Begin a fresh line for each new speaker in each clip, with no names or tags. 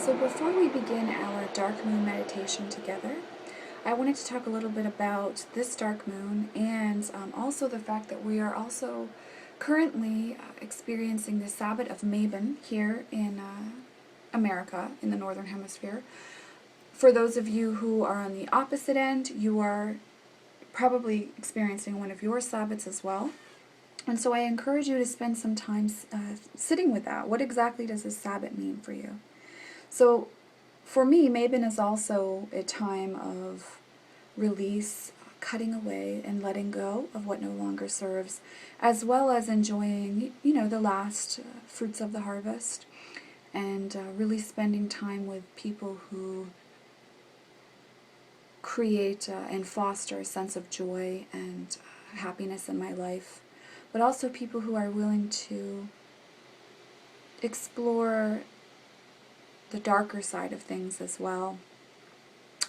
So before we begin our dark moon meditation together, I wanted to talk a little bit about this dark moon and also the fact that we are also currently experiencing the Sabbath of Mabon here in America, in the Northern Hemisphere. For those of you who are on the opposite end, you are probably experiencing one of your Sabbaths as well. And so I encourage you to spend some time sitting with that. What exactly does this Sabbath mean for you? So for me, Mabon is also a time of release, cutting away and letting go of what no longer serves, as well as enjoying, the last fruits of the harvest, and really spending time with people who create and foster a sense of joy and happiness in my life, but also people who are willing to explore the darker side of things as well,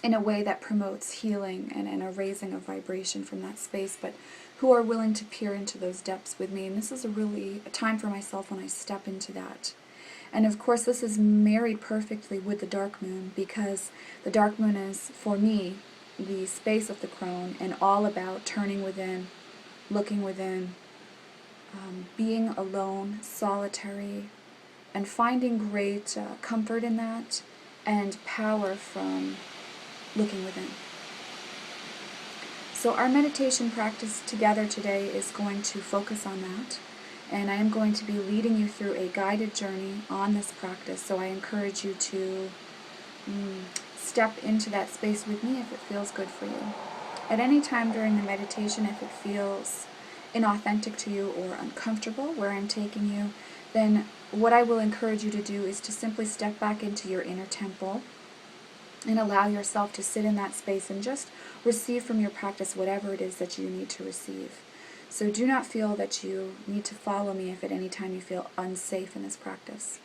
in a way that promotes healing and a raising of vibration from that space, but who are willing to peer into those depths with me. And this is a time for myself when I step into that. And of course, this is married perfectly with the dark moon, because the dark moon is, for me, the space of the crone and all about turning within, looking within, being alone, solitary, and finding great comfort in that and power from looking within. So our meditation practice together today is going to focus on that, and I am going to be leading you through a guided journey on this practice. So I encourage you to step into that space with me if it feels good for you. At any time during the meditation, if it feels inauthentic to you or uncomfortable where I'm taking you, then what I will encourage you to do is to simply step back into your inner temple and allow yourself to sit in that space and just receive from your practice whatever it is that you need to receive. So do not feel that you need to follow me if at any time you feel unsafe in this practice.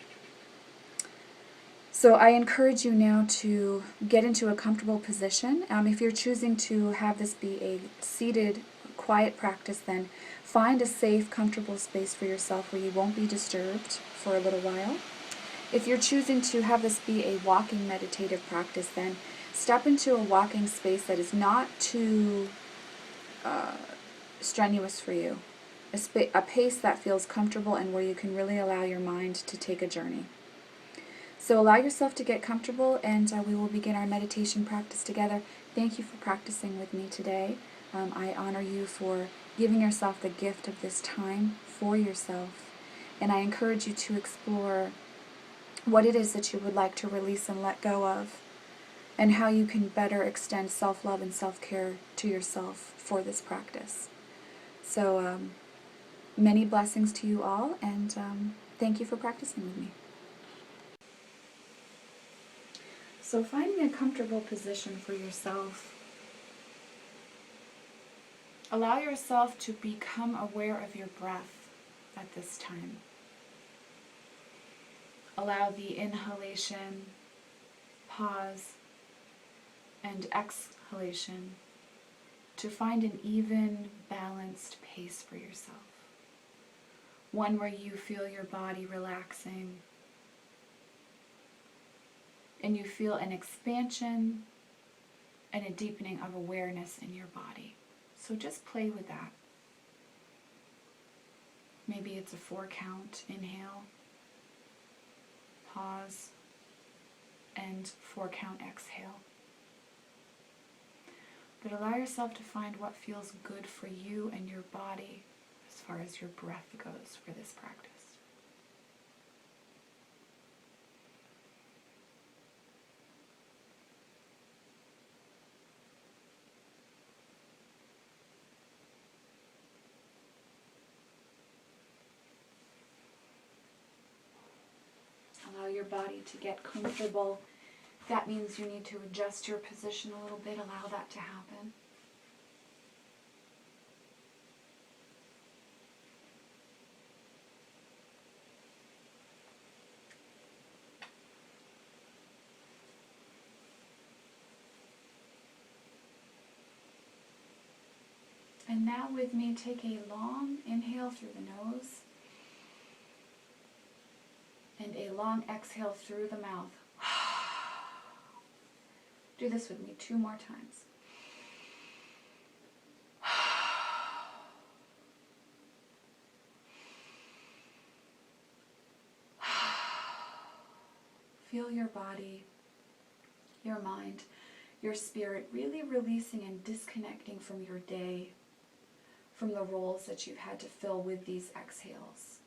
So I encourage you now to get into a comfortable position. If you're choosing to have this be a seated, quiet practice, then find a safe, comfortable space for yourself where you won't be disturbed for a little while. If you're choosing to have this be a walking meditative practice, then step into a walking space that is not too strenuous for you. A pace that feels comfortable and where you can really allow your mind to take a journey. So allow yourself to get comfortable, and we will begin our meditation practice together. Thank you for practicing with me today. I honor you for giving yourself the gift of this time for yourself, and I encourage you to explore what it is that you would like to release and let go of, and how you can better extend self-love and self-care to yourself for this practice. So many blessings to you all, and thank you for practicing with me. So finding a comfortable position for yourself, allow yourself to become aware of your breath at this time. Allow the inhalation, pause, and exhalation to find an even, balanced pace for yourself. One where you feel your body relaxing and you feel an expansion and a deepening of awareness in your body. So just play with that. Maybe it's a 4-count inhale, pause, and 4-count exhale. But allow yourself to find what feels good for you and your body as far as your breath goes for this practice. Allow your body to get comfortable. That means you need to adjust your position a little bit. Allow that to happen. And now with me, take a long inhale through the nose and a long exhale through the mouth. Do this with me 2 more times. Feel your body, your mind, your spirit really releasing and disconnecting from your day, from the roles that you've had to fill with these exhales.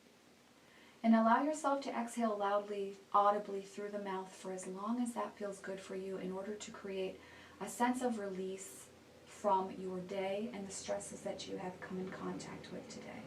And allow yourself to exhale loudly, audibly through the mouth for as long as that feels good for you in order to create a sense of release from your day and the stresses that you have come in contact with today.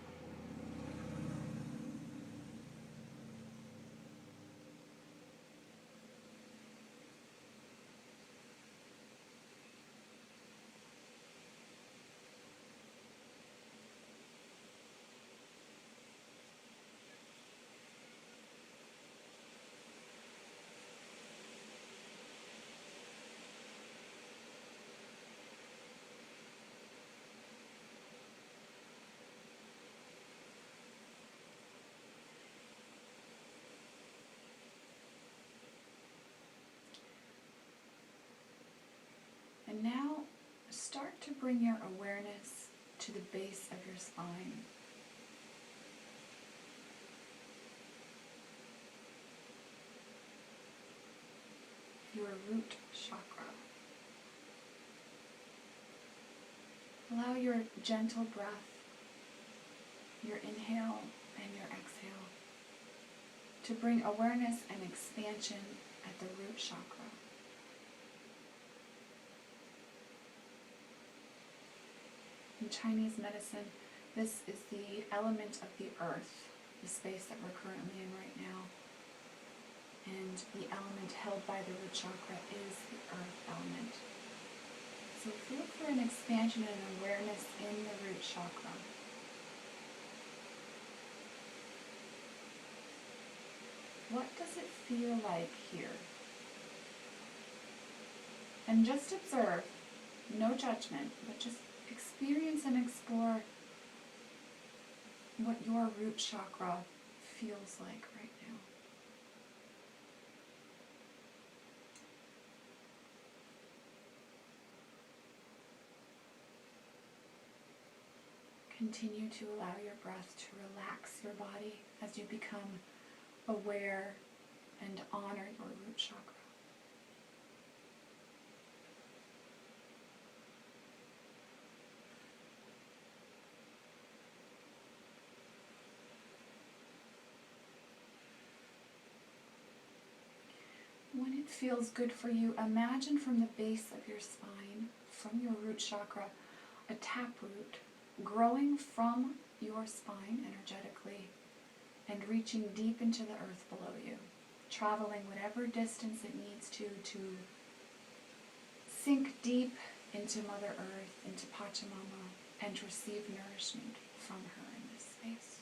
And now start to bring your awareness to the base of your spine. Your root chakra. Allow your gentle breath, your inhale and your exhale, to bring awareness and expansion at the root chakra. In Chinese medicine, this is the element of the earth, the space that we're currently in right now. And the element held by the root chakra is the earth element. So feel for an expansion and awareness in the root chakra. What does it feel like here? And just observe, no judgment, but just experience and explore what your root chakra feels like right now. Continue to allow your breath to relax your body as you become aware and honor your root chakra. When it feels good for you, imagine from the base of your spine, from your root chakra, a taproot growing from your spine energetically and reaching deep into the earth below you, traveling whatever distance it needs to sink deep into Mother Earth, into Pachamama, and receive nourishment from her in this space.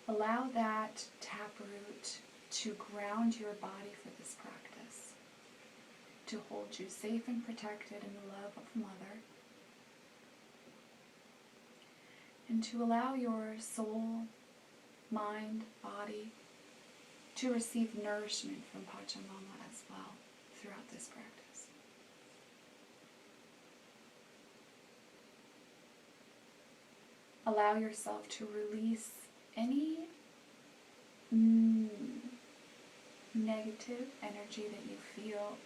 Allow that taproot to ground your body for this practice, to hold you safe and protected in the love of Mother, and to allow your soul, mind, body to receive nourishment from Pachamama as well throughout this practice. Allow yourself to release any negative energy that you feel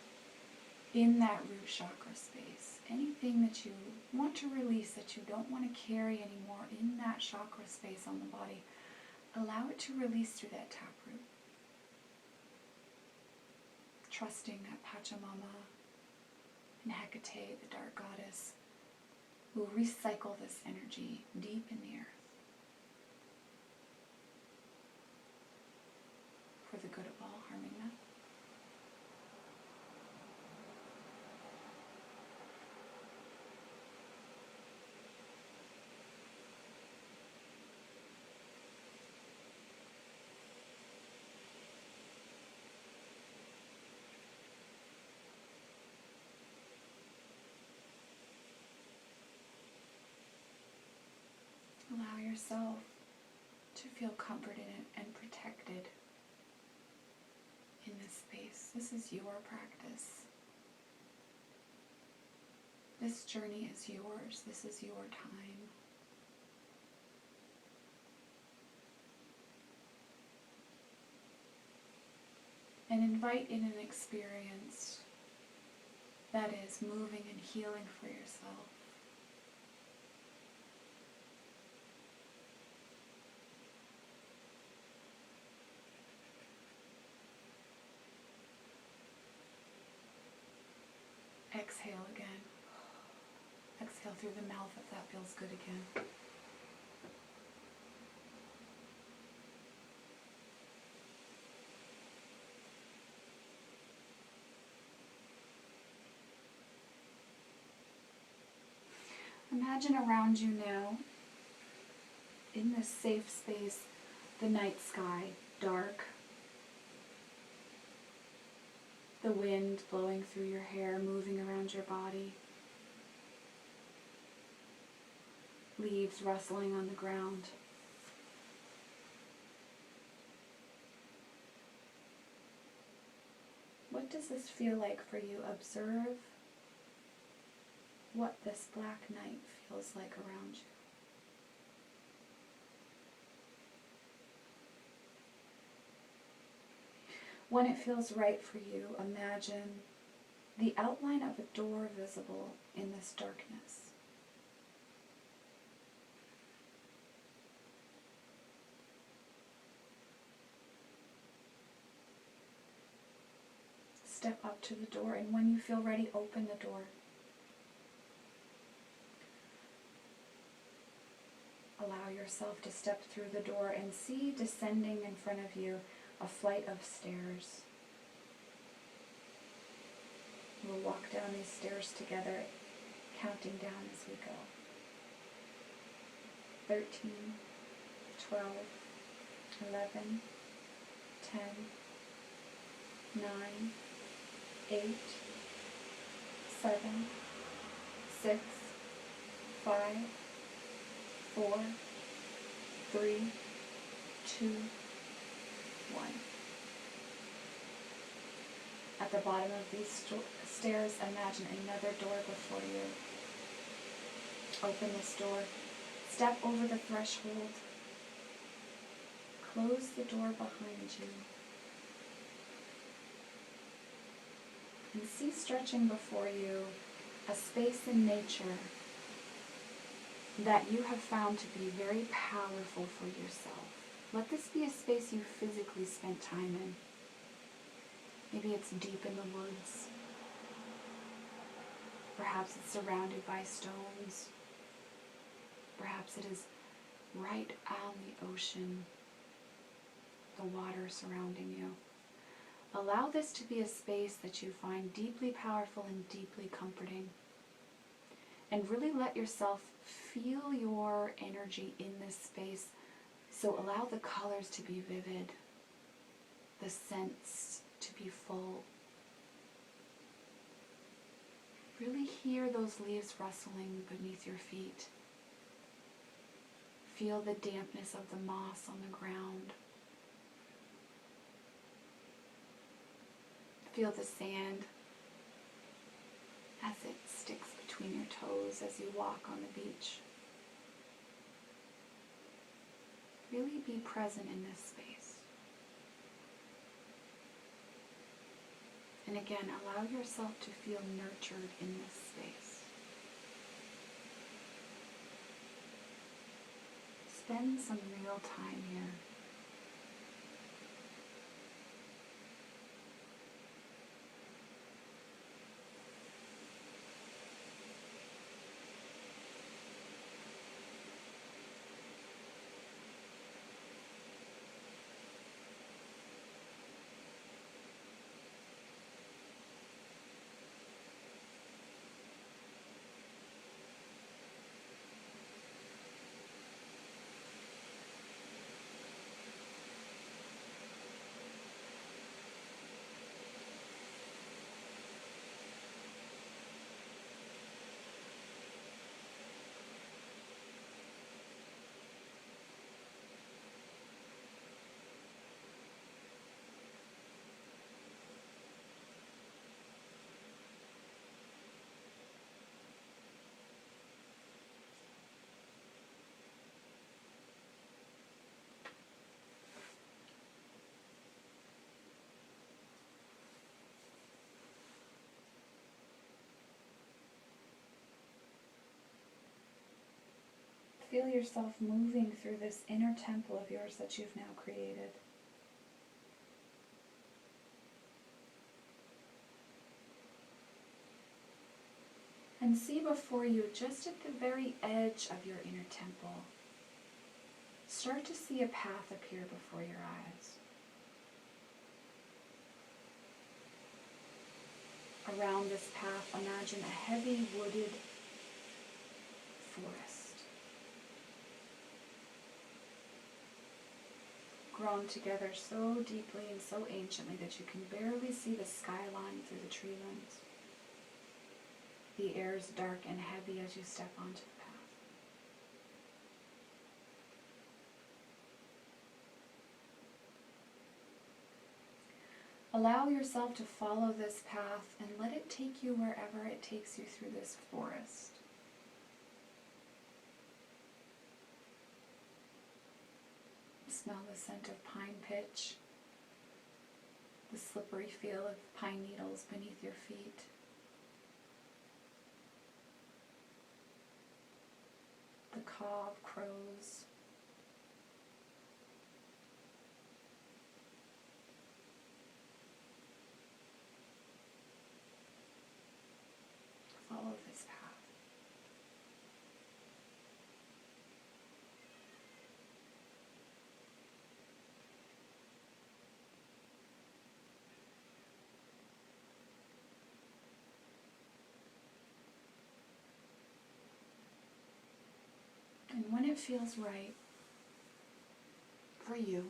in that root chakra space. Anything that you want to release, that you don't want to carry anymore in that chakra space on the body, allow it to release through that taproot. Trusting that Pachamama and Hecate, the dark goddess, will recycle this energy deep in the earth for the good of all harming them. Allow yourself to feel comforted and protected in this space. This is your practice. This journey is yours. This is your time. And invite in an experience that is moving and healing for yourself. Exhale again. Exhale through the mouth if that feels good again. Imagine around you now, in this safe space, the night sky, dark, the wind blowing through your hair, moving around your body, leaves rustling on the ground. What does this feel like for you? Observe what this black night feels like around you. When it feels right for you, imagine the outline of a door visible in this darkness. Step up to the door, and when you feel ready, open the door. Allow yourself to step through the door and see descending in front of you a flight of stairs. We'll walk down these stairs together, counting down as we go. 13, 12, 11, 10, 9, 8, 7, 6, 5, 4, 3, 2, 1. At the bottom of these stairs, imagine another door before you. Open this door. Step over the threshold. Close the door behind you. And see stretching before you a space in nature that you have found to be very powerful for yourself. Let this be a space you physically spent time in. Maybe it's deep in the woods. Perhaps it's surrounded by stones. Perhaps it is right on the ocean, the water surrounding you. Allow this to be a space that you find deeply powerful and deeply comforting. And really let yourself feel your energy in this space. So allow the colors to be vivid, the scents to be full. Really hear those leaves rustling beneath your feet. Feel the dampness of the moss on the ground. Feel the sand as it sticks between your toes as you walk on the beach. Really be present in this space. And again, allow yourself to feel nurtured in this space. Spend some real time here. feel yourself moving through this inner temple of yours that you've now created. And see before you, just at the very edge of your inner temple, start to see a path appear before your eyes. Around this path, imagine a heavy wooded forest, grown together so deeply and so anciently that you can barely see the skyline through the tree limbs. The air is dark and heavy as you step onto the path. Allow yourself to follow this path and let it take you wherever it takes you through this forest. Smell the scent of pine pitch, the slippery feel of pine needles beneath your feet. The caw of crows. Follow this path. And when it feels right for you,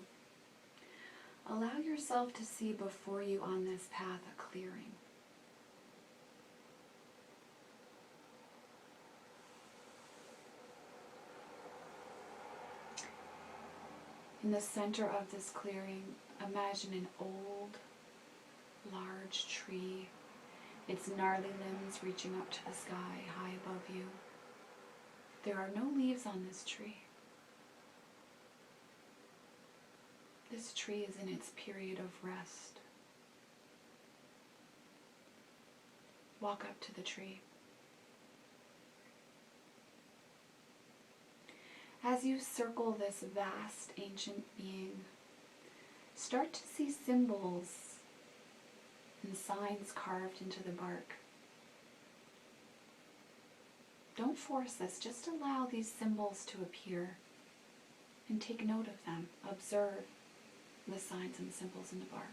allow yourself to see before you on this path a clearing. In the center of this clearing, imagine an old, large tree, its gnarly limbs reaching up to the sky high above you. There are no leaves on this tree. This tree is in its period of rest. Walk up to the tree. As you circle this vast ancient being, start to see symbols and signs carved into the bark. Don't force this, just allow these symbols to appear and take note of them. Observe the signs and symbols in the bark.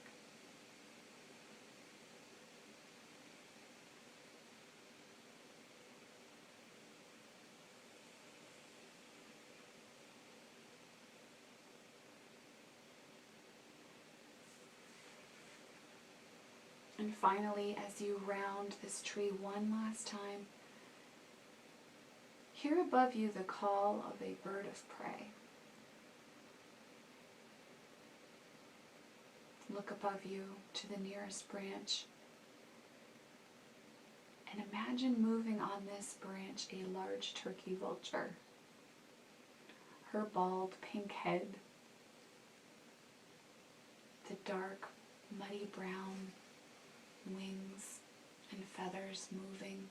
And finally, as you round this tree one last time, hear above you the call of a bird of prey. Look above you to the nearest branch and imagine moving on this branch a large turkey vulture. Her bald pink head, the dark muddy brown wings and feathers moving.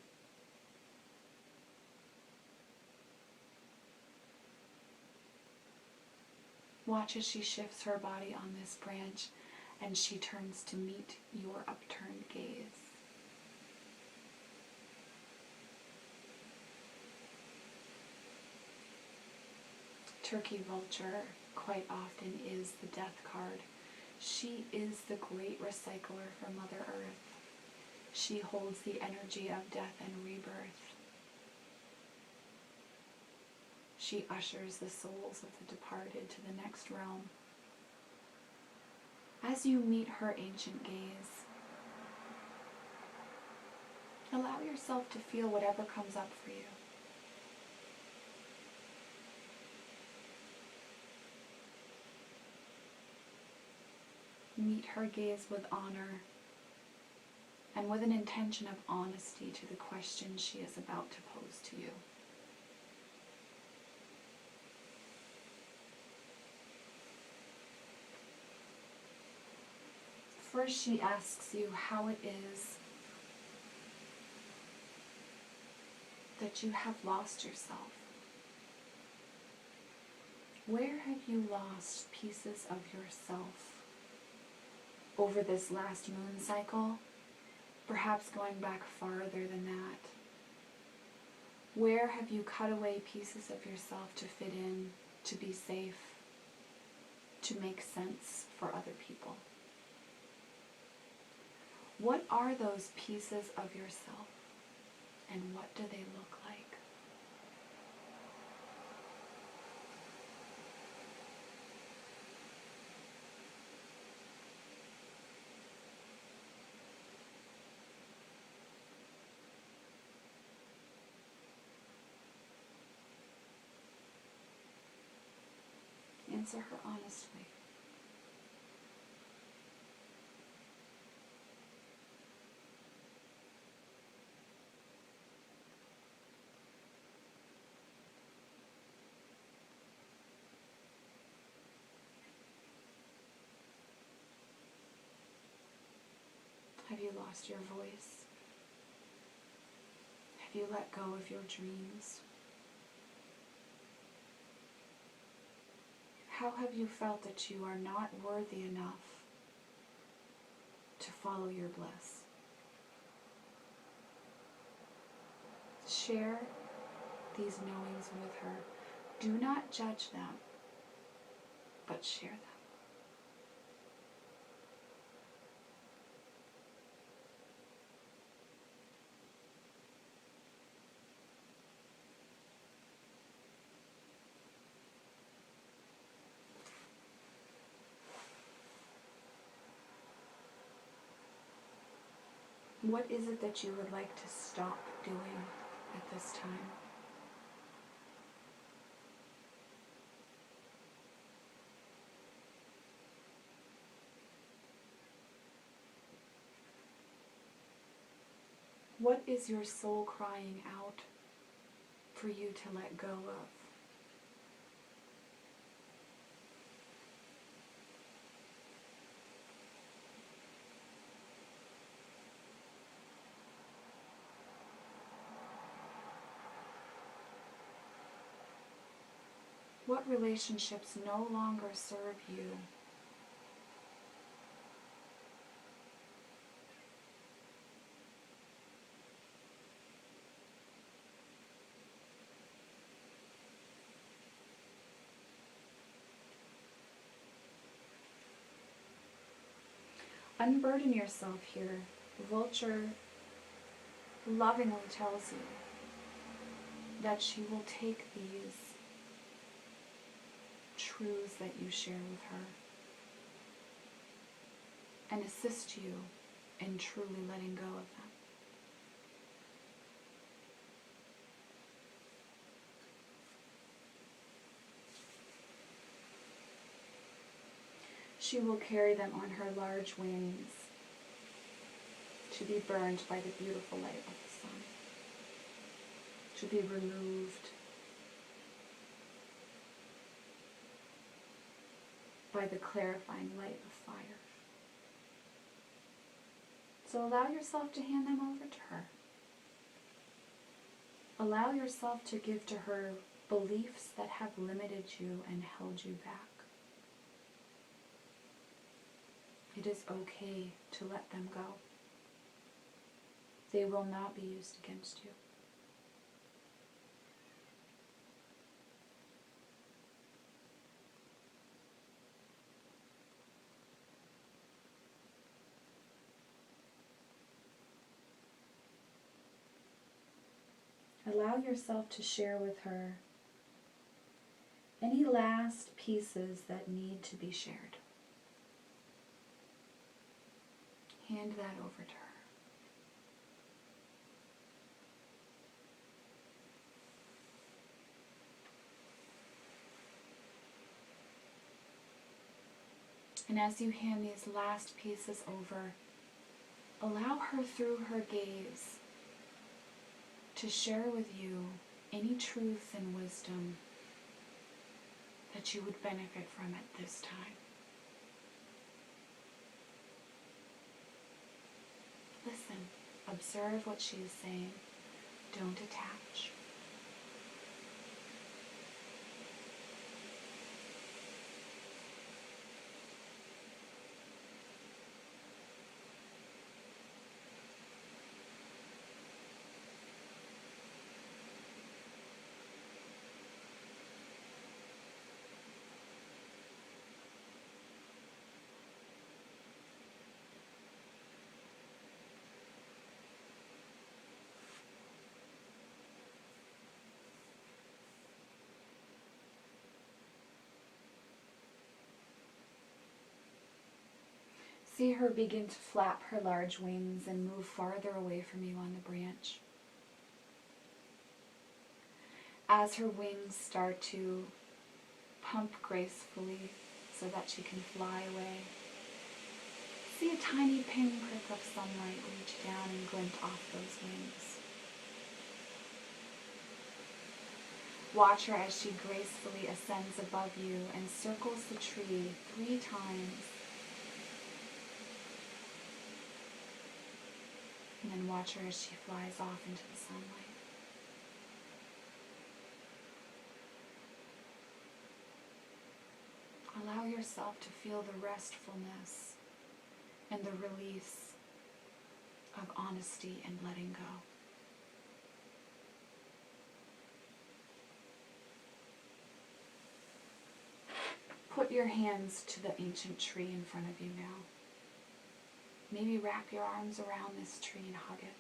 Watch as she shifts her body on this branch and she turns to meet your upturned gaze. Turkey Vulture quite often is the death card. She is the great recycler for Mother Earth. She holds the energy of death and rebirth. She ushers the souls of the departed to the next realm. As you meet her ancient gaze, allow yourself to feel whatever comes up for you. Meet her gaze with honor and with an intention of honesty to the question she is about to pose to you. First, she asks you how it is that you have lost yourself. Where have you lost pieces of yourself over this last moon cycle? Perhaps going back farther than that. Where have you cut away pieces of yourself to fit in, to be safe, to make sense for other people? What are those pieces of yourself, and what do they look like? Answer her honestly. Have you lost your voice? Have you let go of your dreams? How have you felt that you are not worthy enough to follow your bliss? Share these knowings with her. Do not judge them, but share them. What is it that you would like to stop doing at this time? What is your soul crying out for you to let go of? What relationships no longer serve you? Unburden yourself here. Vulture lovingly tells you that she will take these truths that you share with her and assist you in truly letting go of them. She will carry them on her large wings to be burned by the beautiful light of the sun, to be removed by the clarifying light of fire. So allow yourself to hand them over to her. Allow yourself to give to her beliefs that have limited you and held you back. It is okay to let them go. They will not be used against you. Allow yourself to share with her any last pieces that need to be shared. Hand that over to her. And as you hand these last pieces over, allow her through her gaze to share with you any truth and wisdom that you would benefit from at this time. Listen, observe what she is saying. Don't attach. See her begin to flap her large wings and move farther away from you on the branch. As her wings start to pump gracefully so that she can fly away, see a tiny pinprick of sunlight reach down and glint off those wings. Watch her as she gracefully ascends above you and circles the tree 3 times. And then watch her as she flies off into the sunlight. Allow yourself to feel the restfulness and the release of honesty and letting go. Put your hands to the ancient tree in front of you now. Maybe wrap your arms around this tree and hug it.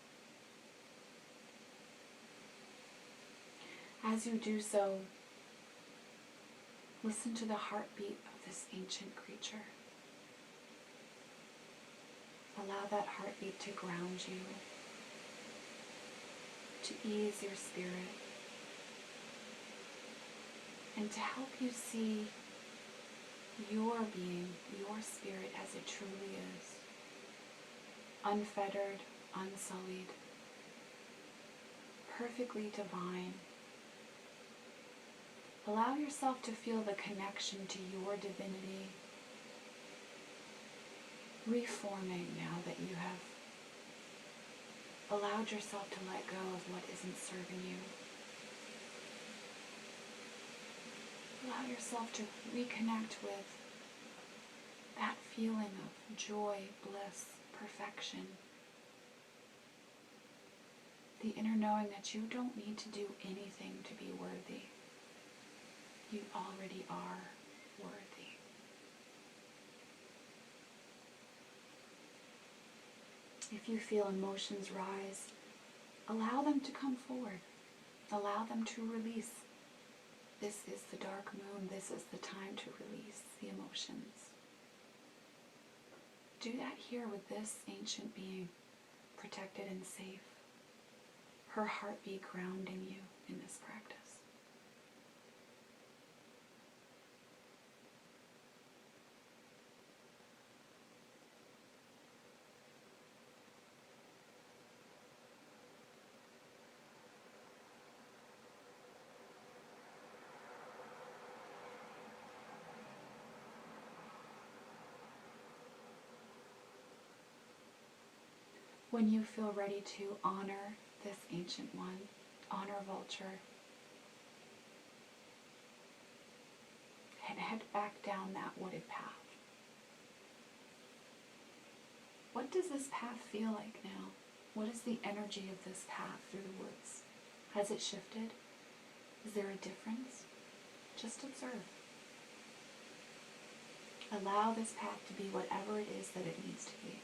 As you do so, listen to the heartbeat of this ancient creature. Allow that heartbeat to ground you, to ease your spirit, and to help you see your being, your spirit as it truly is. Unfettered, unsullied, perfectly divine. Allow yourself to feel the connection to your divinity reforming now that you have allowed yourself to let go of what isn't serving you. Allow yourself to reconnect with that feeling of joy, bliss, perfection. The inner knowing that you don't need to do anything to be worthy. You already are worthy. If you feel emotions rise, allow them to come forward. Allow them to release. This is the dark moon. This is the time to release the emotions. Do that here with this ancient being, protected and safe. Her heartbeat grounding you in this practice. When you feel ready to honor this ancient one, honor Vulture, and head back down that wooded path. What does this path feel like now? What is the energy of this path through the woods? Has it shifted? Is there a difference? Just observe. Allow this path to be whatever it is that it needs to be.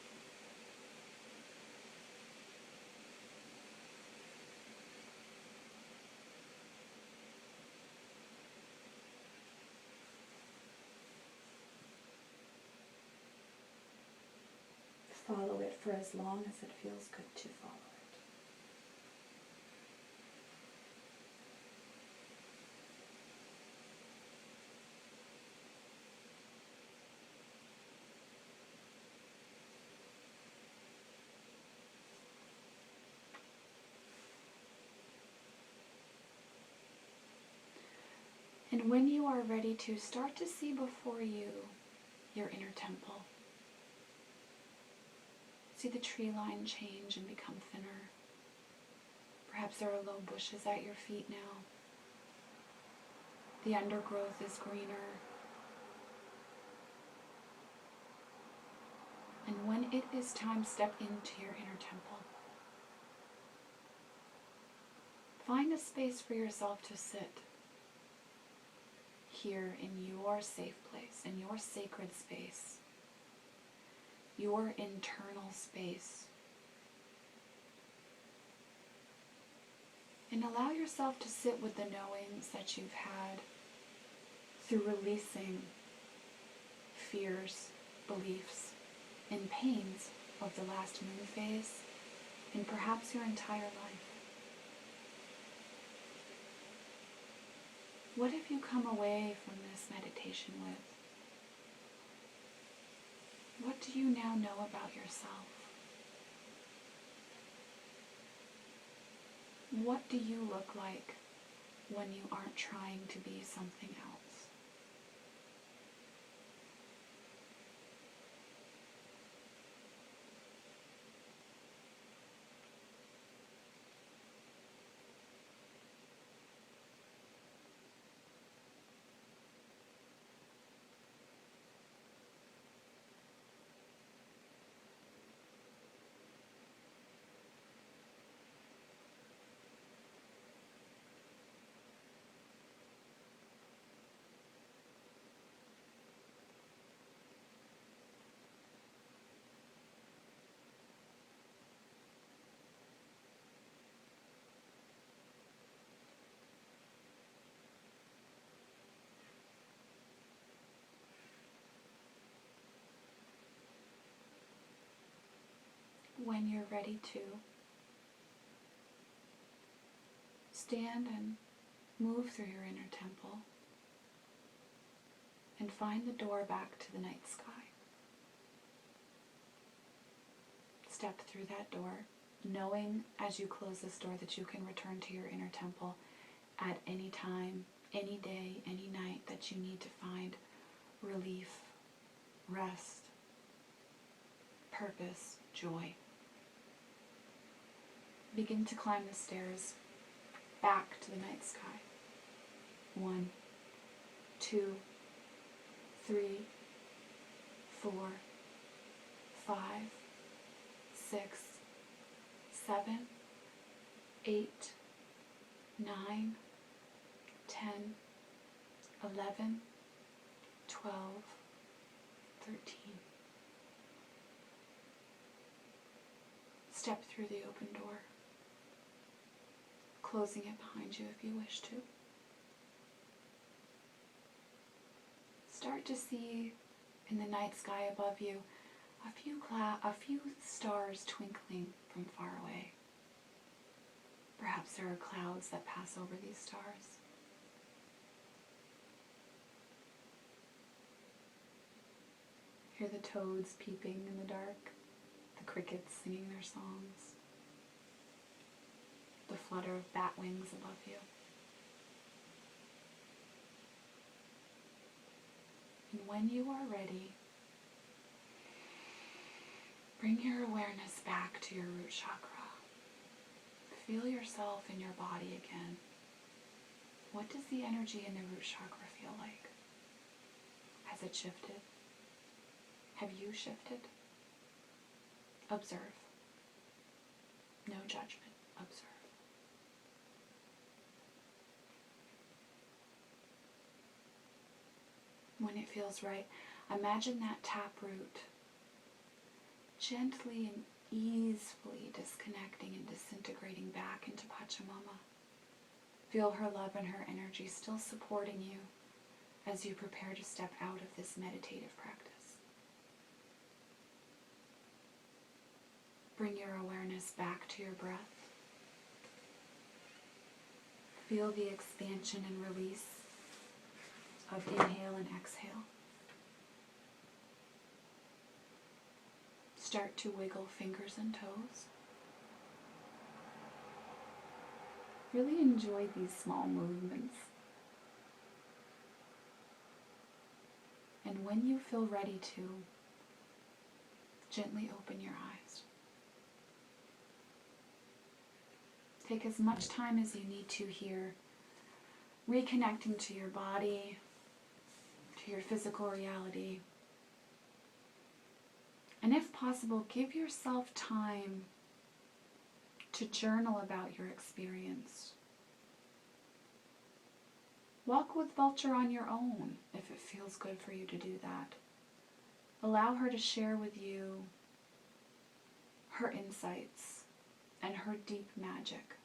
Follow it for as long as it feels good to follow it. And when you are ready to, start to see before you your inner temple. See the tree line change and become thinner. Perhaps there are low bushes at your feet now. The undergrowth is greener. And when it is time, step into your inner temple. Find a space for yourself to sit here in your safe place, in your sacred space. Your internal space. And allow yourself to sit with the knowings that you've had through releasing fears, beliefs, and pains of the last moon phase and perhaps your entire life. What have you come away from this meditation with? What do you now know about yourself? What do you look like when you aren't trying to be something else? When you're ready to, stand and move through your inner temple and find the door back to the night sky. Step through that door, knowing as you close this door that you can return to your inner temple at any time, any day, any night that you need to find relief, rest, purpose, joy. Begin to climb the stairs back to the night sky. 1, 2, 3, 4, 5, 6, 7, 8, 9, 10, 11, 12, 13. Step through the open door, closing it behind you if you wish to. Start to see in the night sky above you a few stars twinkling from far away. Perhaps there are clouds that pass over these stars. Hear the toads peeping in the dark, the crickets singing their songs, the flutter of bat wings above you. And when you are ready, bring your awareness back to your root chakra. Feel yourself in your body again. What does the energy in the root chakra feel like? Has it shifted? Have you shifted? Observe. No judgment. Observe. When it feels right, imagine that taproot gently and easily disconnecting and disintegrating back into Pachamama. Feel her love and her energy still supporting you as you prepare to step out of this meditative practice. Bring your awareness back to your breath. Feel the expansion and release of inhale and exhale. Start to wiggle fingers and toes. Really enjoy these small movements. And when you feel ready to, gently open your eyes. Take as much time as you need to here, reconnecting to your body, to your physical reality. And if possible, give yourself time to journal about your experience. Walk with Vulture on your own if it feels good for you to do that. Allow her to share with you her insights and her deep magic.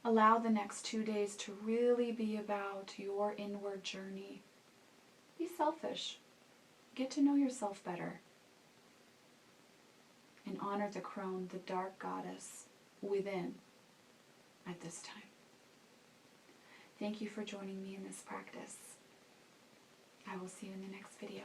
Allow the next 2 days to really be about your inward journey. Be selfish. get to know yourself better and honor the crone, the dark goddess within at this time. Thank you for joining me in this practice. I will see you in the next video.